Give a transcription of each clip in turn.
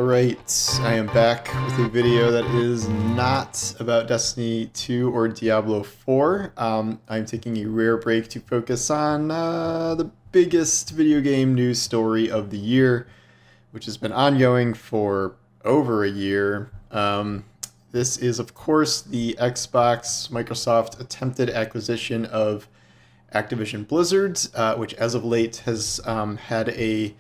Alright, I am back with a video that is not about Destiny 2 or Diablo 4. I'm taking a rare break to focus on the biggest video game news story of the year, which has been ongoing for over a year. This is, of course, the Microsoft attempted acquisition of Activision Blizzard, which as of late has had a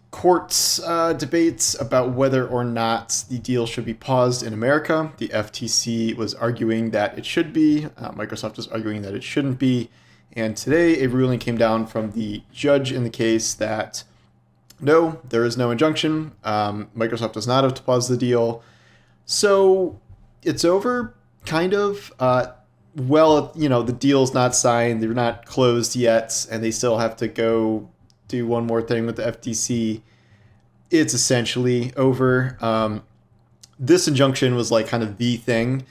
court debates about whether or not the deal should be paused in America. The FTC was arguing that it should be. Microsoft is arguing that it shouldn't be. And today a ruling came down from the judge in the case that no, there is no injunction. Microsoft does not have to pause the deal. So it's over, kind of. The deal's not signed. They're not closed yet, and they still have to go do one more thing with the FTC. It's essentially over. This injunction was like kind of the thing.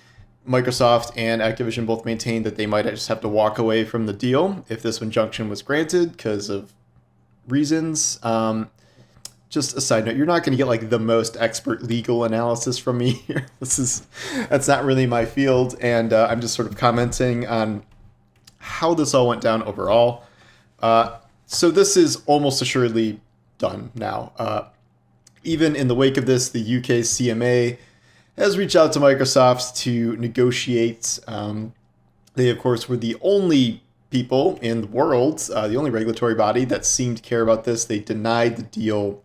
Microsoft and Activision both maintained that they might just have to walk away from the deal if this injunction was granted because of reasons. Just a side note, you're not going to get like the most expert legal analysis from me here. That's not really my field, and I'm just sort of commenting on how this all went down overall. So this is almost assuredly done now. Even in the wake of this, the UK CMA has reached out to Microsoft to negotiate. They, of course, were the only people in the world, the only regulatory body that seemed to care about this. They denied the deal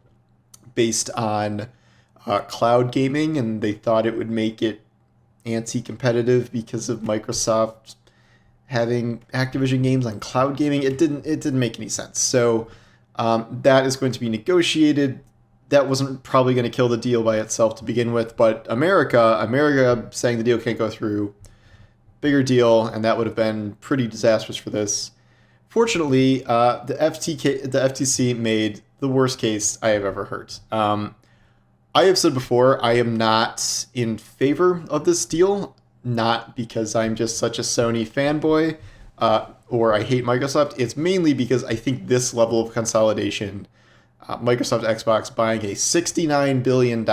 based on cloud gaming, and they thought it would make it anti-competitive because of Microsoft having Activision games on cloud gaming. It didn't make any sense. So that is going to be negotiated. That wasn't probably going to kill the deal by itself to begin with, but America saying the deal can't go through, bigger deal, and that would have been pretty disastrous for this. Fortunately, the FTC made the worst case I have ever heard. I have said before, I am not in favor of this deal, not because I'm just such a Sony fanboy or I hate Microsoft. It's mainly because I think this level of consolidation, Microsoft Xbox buying a $69 billion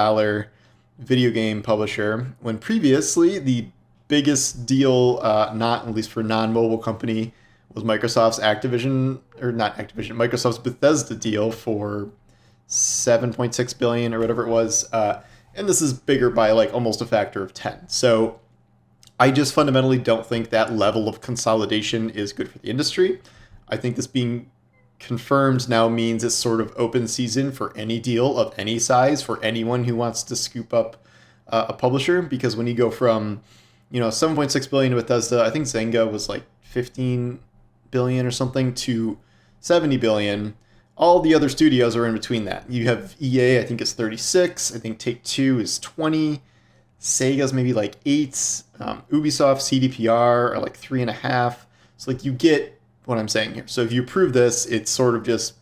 video game publisher, when previously the biggest deal, not at least for non-mobile company, was Microsoft's Microsoft's Bethesda deal for $7.6 billion or whatever it was. And this is bigger by like almost a factor of 10. So I just fundamentally don't think that level of consolidation is good for the industry. I think this being confirmed now means it's sort of open season for any deal of any size for anyone who wants to scoop up a publisher, because when you go from, $7.6 billion to Bethesda, I think Zynga was like $15 billion or something, to $70 billion. All the other studios are in between that. You have EA, I think is 36. I think Take-Two is 20. Sega's maybe like 8. Ubisoft, CDPR are like 3.5. So like you get what I'm saying here. So if you approve this, it's sort of just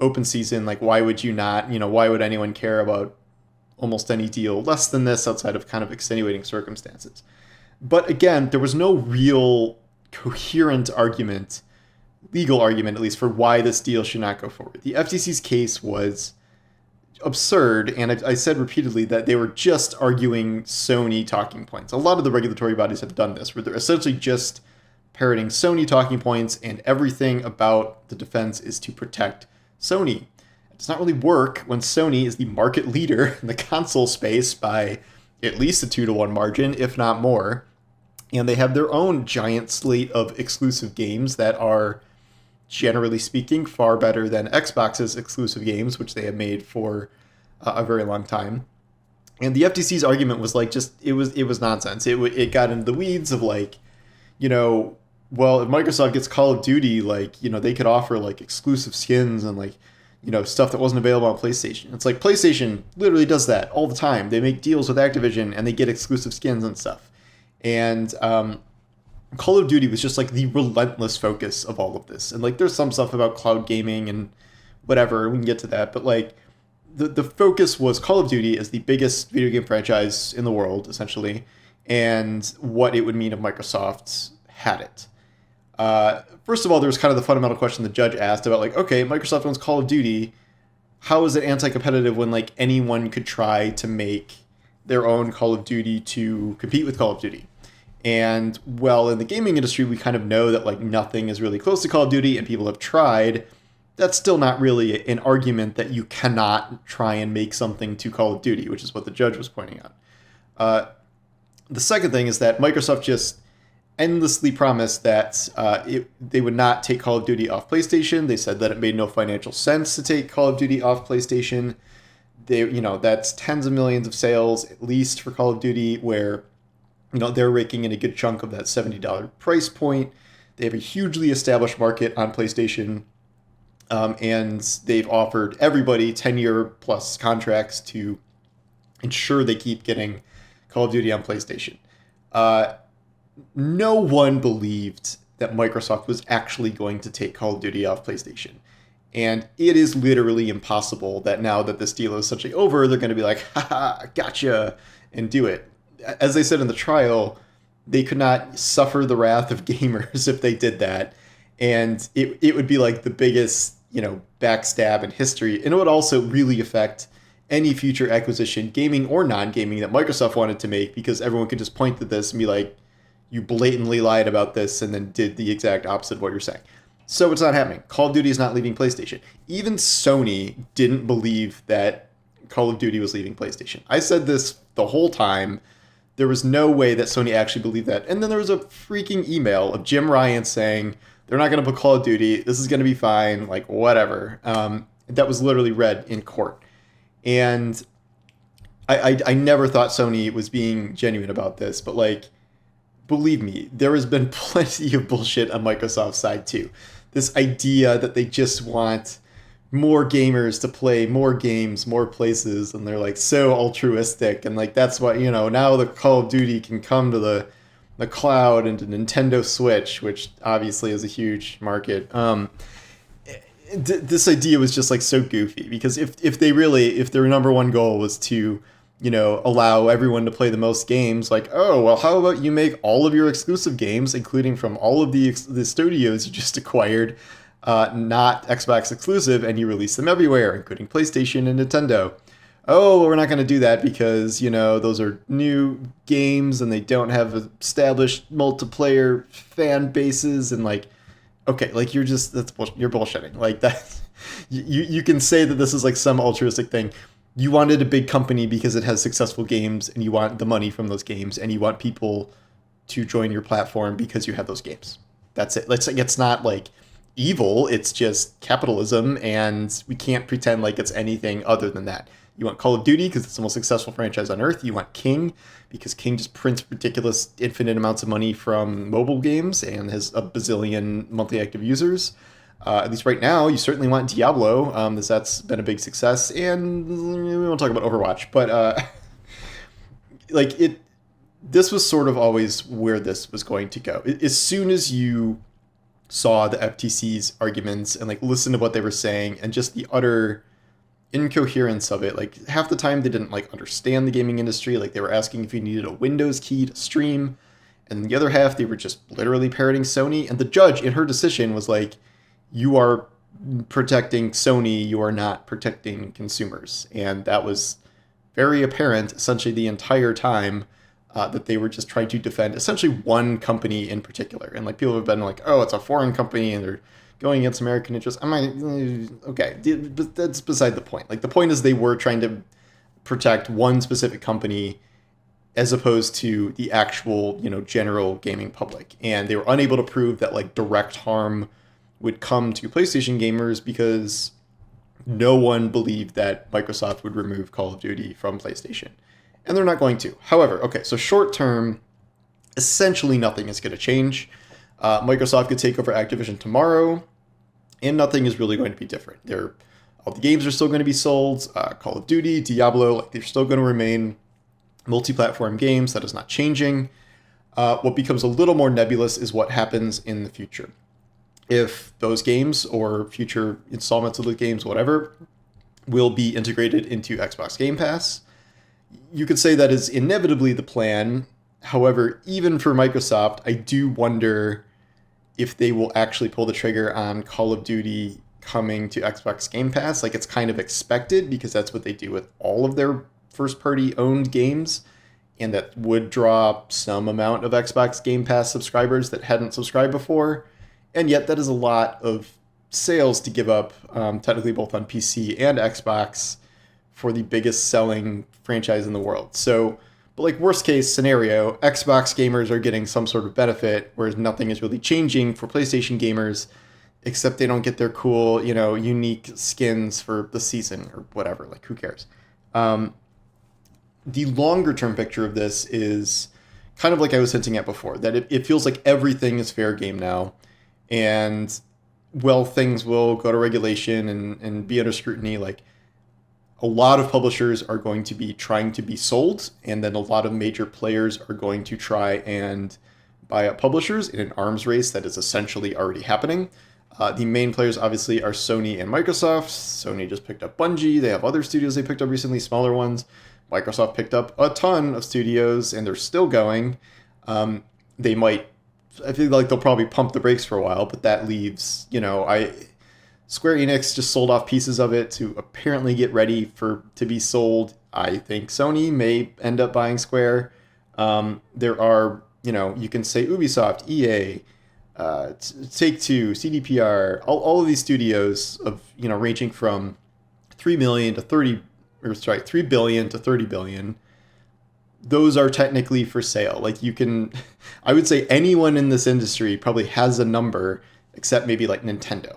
open season. Like why would you not? Why would anyone care about almost any deal less than this outside of kind of extenuating circumstances? But again, there was no real coherent argument, legal argument at least, for why this deal should not go forward. The FTC's case was absurd, and I said repeatedly that they were just arguing Sony talking points. A lot of the regulatory bodies have done this, where they're essentially just parroting Sony talking points, and everything about the defense is to protect Sony. It does not really work when Sony is the market leader in the console space by at least a 2-to-1 margin, if not more. And they have their own giant slate of exclusive games that are, generally speaking, far better than Xbox's exclusive games, which they have made for a very long time. And the FTC's argument was like, it was nonsense. It got into the weeds of like, well, if Microsoft gets Call of Duty, like, they could offer like exclusive skins and like, stuff that wasn't available on PlayStation. It's like PlayStation literally does that all the time. They make deals with Activision and they get exclusive skins and stuff. And Call of Duty was just like the relentless focus of all of this. And like there's some stuff about cloud gaming and whatever, we can get to that, but like the focus was Call of Duty as the biggest video game franchise in the world, essentially, and what it would mean if Microsoft had it. First of all, there was kind of the fundamental question the judge asked about like, okay, Microsoft owns Call of Duty. how is it anti-competitive when like anyone could try to make their own Call of Duty to compete with Call of Duty? And well, in the gaming industry, we kind of know that like nothing is really close to Call of Duty, and people have tried. That's still not really an argument that you cannot try and make something to Call of Duty, which is what the judge was pointing out. The second thing is that Microsoft just endlessly promised that they would not take Call of Duty off PlayStation. They said that it made no financial sense to take Call of Duty off PlayStation. That's tens of millions of sales, at least for Call of Duty, where they're raking in a good chunk of that $70 price point. They have a hugely established market on PlayStation, and they've offered everybody 10-year plus contracts to ensure they keep getting Call of Duty on PlayStation. No one believed that Microsoft was actually going to take Call of Duty off PlayStation. And it is literally impossible that now that this deal is essentially over, they're going to be like, haha, gotcha, and do it. As they said in the trial, they could not suffer the wrath of gamers if they did that. And it would be like the biggest, backstab in history. And it would also really affect any future acquisition, gaming or non-gaming, that Microsoft wanted to make, because everyone could just point to this and be like, you blatantly lied about this and then did the exact opposite of what you're saying. So it's not happening. Call of Duty is not leaving PlayStation. Even Sony didn't believe that Call of Duty was leaving PlayStation. I said this the whole time. There was no way that Sony actually believed that. And then there was a freaking email of Jim Ryan saying, they're not going to put Call of Duty. This is going to be fine. Like, whatever. That was literally read in court. And I never thought Sony was being genuine about this. But, like, believe me, there has been plenty of bullshit on Microsoft's side, too. This idea that they just want more gamers to play more games, more places, and they're like so altruistic, and like that's what now the Call of Duty can come to the cloud and to Nintendo Switch, which obviously is a huge market. This idea was just like so goofy, because if their number one goal was to allow everyone to play the most games, like, oh well, how about you make all of your exclusive games, including from all of the studios you just acquired, not Xbox exclusive, and you release them everywhere, including PlayStation and Nintendo. Oh, well, we're not going to do that because, those are new games and they don't have established multiplayer fan bases, and like, okay, like you're bullshitting. Like that, you can say that this is like some altruistic thing. You wanted a big company because it has successful games, and you want the money from those games, and you want people to join your platform because you have those games. That's it. It's not like evil, it's just capitalism, and we can't pretend like it's anything other than that. You want Call of Duty because it's the most successful franchise on earth. You want King because King just prints ridiculous infinite amounts of money from mobile games and has a bazillion monthly active users. At least right now, you certainly want Diablo, as that's been a big success, and we won't talk about Overwatch, but this was sort of always where this was going to go. As soon as you saw the FTC's arguments and like listened to what they were saying and just the utter incoherence of it, like half the time they didn't like understand the gaming industry. Like they were asking if you needed a Windows key to stream, and the other half they were just literally parroting Sony. And the judge in her decision was like, you are protecting Sony, you are not protecting consumers. And that was very apparent essentially the entire time, that they were just trying to defend essentially one company in particular. And like people have been like, oh, it's a foreign company and they're going against American interests. I'm like, okay, but that's beside the point. Like the point is they were trying to protect one specific company as opposed to the actual, general gaming public. And they were unable to prove that like direct harm would come to PlayStation gamers because no one believed that Microsoft would remove Call of Duty from PlayStation. And they're not going to. However, okay, so short term, essentially nothing is going to change. Microsoft could take over Activision tomorrow, and nothing is really going to be different. All the games are still going to be sold. Call of Duty, Diablo, they're still going to remain multi-platform games. That is not changing. What becomes a little more nebulous is what happens in the future. If those games or future installments of those games, whatever, will be integrated into Xbox Game Pass, you could say that is inevitably the plan. However, even for Microsoft, I do wonder if they will actually pull the trigger on Call of Duty coming to Xbox Game Pass. Like, it's kind of expected because that's what they do with all of their first-party owned games, and that would draw some amount of Xbox Game Pass subscribers that hadn't subscribed before. And yet that is a lot of sales to give up, technically both on PC and Xbox, for the biggest selling franchise in the world. So, but like worst case scenario, Xbox gamers are getting some sort of benefit, whereas nothing is really changing for PlayStation gamers, except they don't get their cool, unique skins for the season or whatever. Like, who cares? The longer term picture of this is kind of like I was hinting at before, that it feels like everything is fair game now. And, well, things will go to regulation and be under scrutiny. Like, a lot of publishers are going to be trying to be sold, and then a lot of major players are going to try and buy up publishers in an arms race that is essentially already happening. The main players, obviously, are Sony and Microsoft. Sony just picked up Bungie. They have other studios they picked up recently, smaller ones. Microsoft picked up a ton of studios, and they're still going. I feel like they'll probably pump the brakes for a while, but that leaves, Square Enix just sold off pieces of it to apparently get ready to be sold. I think Sony may end up buying Square. There are, you can say Ubisoft, EA, Take-Two, CDPR, all of these studios of, ranging from 3 billion to 30 billion. Those are technically for sale. Like, I would say anyone in this industry probably has a number, except maybe like Nintendo.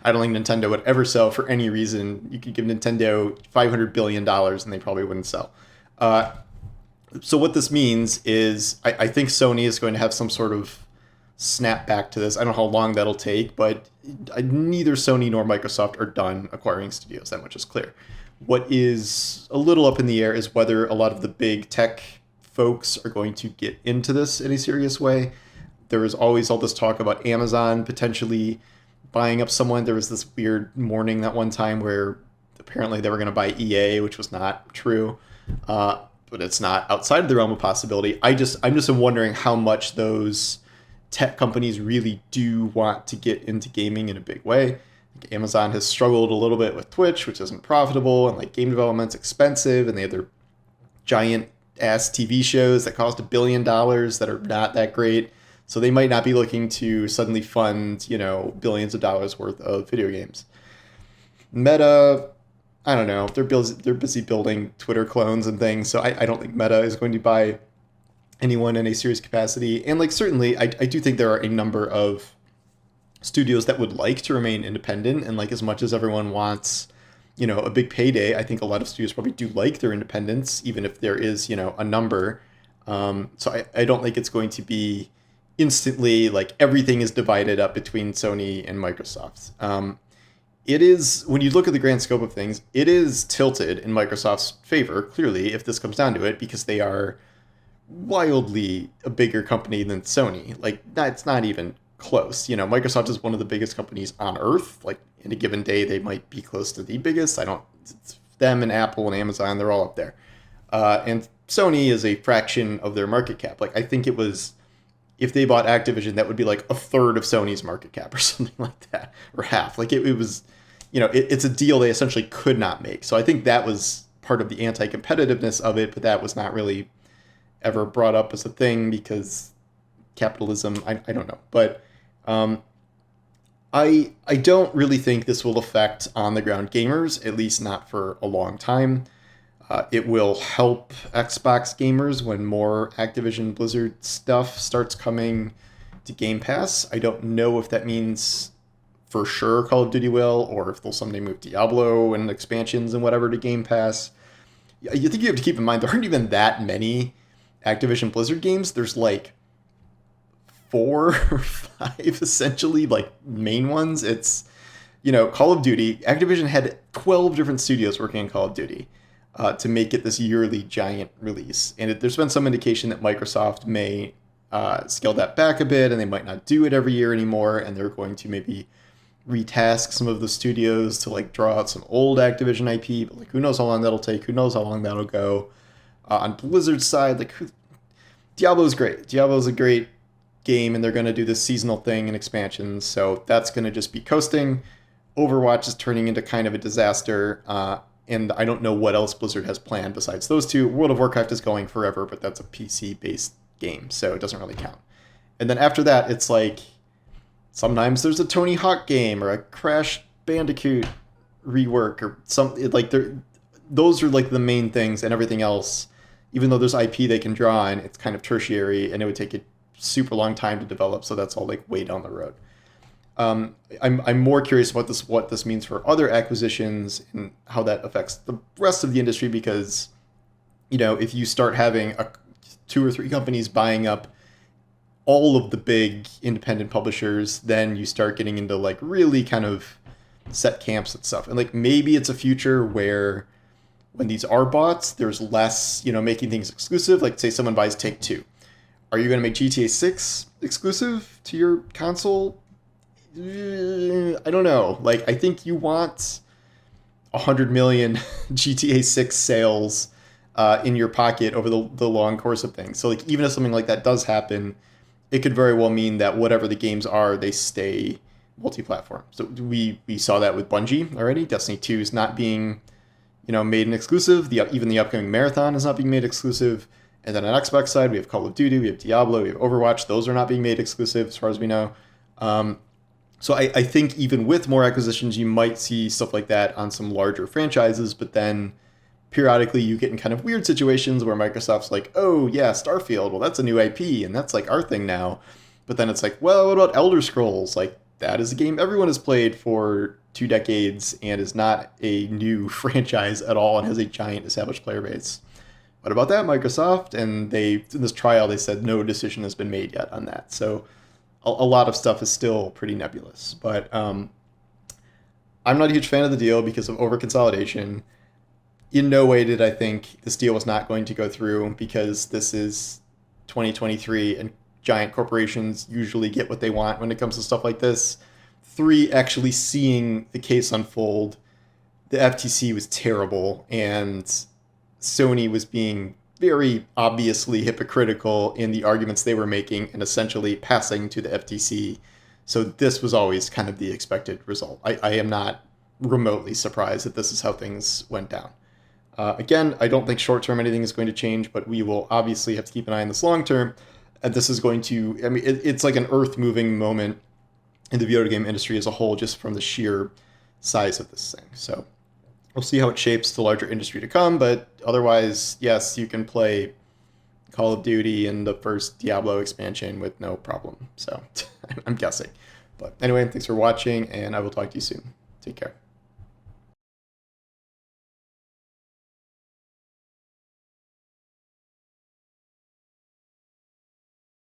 I don't think Nintendo would ever sell for any reason. You could give Nintendo $500 billion and they probably wouldn't sell. So what this means is I think Sony is going to have some sort of snap back to this. I don't know how long that'll take, but neither Sony nor Microsoft are done acquiring studios. That much is clear. What is a little up in the air is whether a lot of the big tech folks are going to get into this in a serious way. There is always all this talk about Amazon potentially buying up someone. There was this weird morning that one time where apparently they were going to buy EA, which was not true. But it's not outside of the realm of possibility. I'm just wondering how much those tech companies really do want to get into gaming in a big way. Amazon has struggled a little bit with Twitch, which isn't profitable, and like game development's expensive, and they have their giant ass TV shows that cost $1 billion that are not that great. So they might not be looking to suddenly fund, billions of dollars worth of video games. Meta, I don't know. They're busy building Twitter clones and things, so I don't think Meta is going to buy anyone in a serious capacity. And like certainly, I do think there are a number of studios that would like to remain independent, and like as much as everyone wants, a big payday, I think a lot of studios probably do like their independence, even if there is, a number. So I don't think it's going to be instantly like everything is divided up between Sony and Microsoft. It is, when you look at the grand scope of things, it is tilted in Microsoft's favor, clearly, if this comes down to it, because they are wildly a bigger company than Sony. Like, that's not even close. Microsoft is one of the biggest companies on earth. Like, in a given day, they might be close to the biggest. It's them and Apple and Amazon, they're all up there. And Sony is a fraction of their market cap. Like, I think it was, if they bought Activision, that would be like a third of Sony's market cap or something like that, or half. Like, it was, it's a deal they essentially could not make. So I think that was part of the anti-competitiveness of it, but that was not really ever brought up as a thing because capitalism, I don't know. But I don't really think this will affect on-the-ground gamers, at least not for a long time. It will help Xbox gamers when more Activision Blizzard stuff starts coming to Game Pass. I don't know if that means for sure Call of Duty will, or if they'll someday move Diablo and expansions and whatever to Game Pass. You think you have to keep in mind there aren't even that many Activision Blizzard games. There's like 4 or 5 essentially, like main ones. It's, Call of Duty. Activision had 12 different studios working on Call of Duty to make it this yearly giant release. And there's been some indication that Microsoft may scale that back a bit, and they might not do it every year anymore, and they're going to maybe retask some of the studios to like draw out some old Activision IP, but like who knows how long that'll take, who knows how long that'll go. On Blizzard's side, like Diablo's great. Diablo's a great game, and they're going to do this seasonal thing and expansions, so that's going to just be coasting. Overwatch is turning into kind of a disaster, and I don't know what else Blizzard has planned besides those two. World of Warcraft is going forever, but that's a PC-based game, so it doesn't really count. And then after that, it's like sometimes there's a Tony Hawk game or a Crash Bandicoot rework or something like those are like the main things, and everything else, even though there's IP they can draw on, it's kind of tertiary, and it would take a super long time to develop. So that's all like way down the road. I'm more curious about what this means for other acquisitions and how that affects the rest of the industry, because, if you start having two or three companies buying up all of the big independent publishers, then you start getting into like really kind of set camps and stuff. And like maybe it's a future where when these are bought, there's less, making things exclusive. Like say someone buys Take-Two. Are you going to make GTA 6 exclusive to your console? I don't know. Like, I think you want 100 million GTA 6 sales in your pocket over the long course of things. So like even if something like that does happen, it could very well mean that whatever the games are, they stay multi-platform. So we saw that with Bungie already. Destiny 2 is not being, made an exclusive. Even the upcoming Marathon is not being made exclusive. And then on Xbox side, we have Call of Duty, we have Diablo, we have Overwatch. Those are not being made exclusive as far as we know. So I think even with more acquisitions, you might see stuff like that on some larger franchises, but then periodically you get in kind of weird situations where Microsoft's like, oh yeah, Starfield, well that's a new IP, and that's like our thing now. But then it's like, well, what about Elder Scrolls? Like, that is a game everyone has played for 2 decades and is not a new franchise at all and has a giant established player base. What about that, Microsoft? And in this trial, they said no decision has been made yet on that. So a lot of stuff is still pretty nebulous. But I'm not a huge fan of the deal because of overconsolidation. In no way did I think this deal was not going to go through, because this is 2023 and giant corporations usually get what they want when it comes to stuff like this. 3, actually seeing the case unfold, the FTC was terrible, and Sony was being very obviously hypocritical in the arguments they were making and essentially passing to the FTC. So this was always kind of the expected result. I am not remotely surprised that this is how things went down. Again, I don't think short-term anything is going to change, but we will obviously have to keep an eye on this long-term. And this is going to, it's like an earth-moving moment in the video game industry as a whole, just from the sheer size of this thing. So we'll see how it shapes the larger industry to come, but otherwise, yes, you can play Call of Duty and the first Diablo expansion with no problem. So I'm guessing. But anyway, thanks for watching, and I will talk to you soon. Take care.